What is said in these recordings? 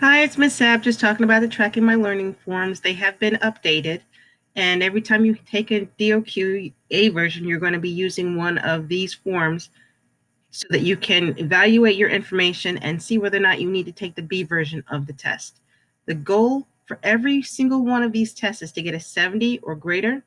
Hi, it's Miss Sab, just talking about the Tracking My Learning forms. They have been updated, and every time you take a DOQ A version, you're going to be using one of these forms so that you can evaluate your information and see whether or not you need to take the B version of the test. The goal for every single one of these tests is to get a 70 or greater.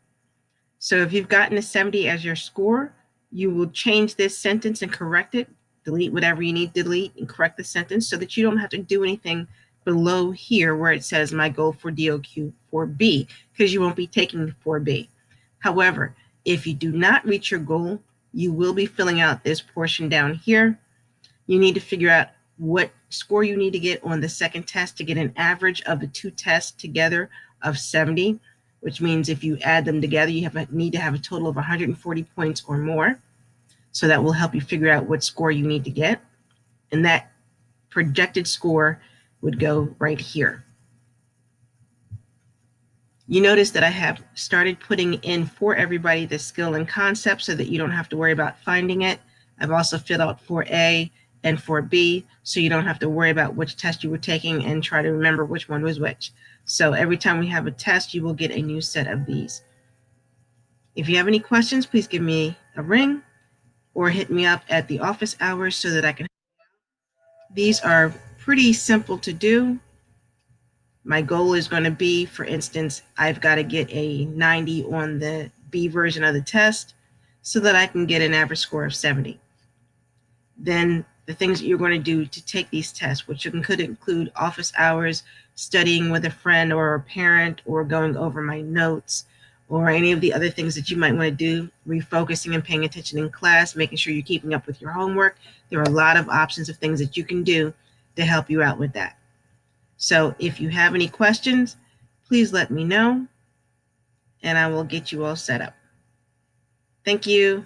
So if you've gotten a 70 as your score, you will change this sentence and correct it, delete whatever you need to delete and correct the sentence so that you don't have to do anything below here where it says my goal for DOQ 4B, because you won't be taking 4B. However, if you do not reach your goal, you will be filling out this portion down here. You need to figure out what score you need to get on the second test to get an average of the two tests together of 70, which means if you add them together, you need to have a total of 140 points or more. So that will help you figure out what score you need to get. And that projected score would go right here. You notice that I have started putting in for everybody the skill and concept so that you don't have to worry about finding it. I've also filled out 4A and 4B so you don't have to worry about which test you were taking and try to remember which one was which. So every time we have a test, you will get a new set of these. If you have any questions, please give me a ring or hit me up at the office hours so that I can. These are pretty simple to do. My goal is going to be, for instance, I've got to get a 90 on the B version of the test so that I can get an average score of 70. Then the things that you're going to do to take these tests, which could include office hours, studying with a friend or a parent, or going over my notes, or any of the other things that you might want to do, refocusing and paying attention in class, making sure you're keeping up with your homework. There are a lot of options of things that you can do to help you out with that. So if you have any questions, please let me know and I will get you all set up. Thank you.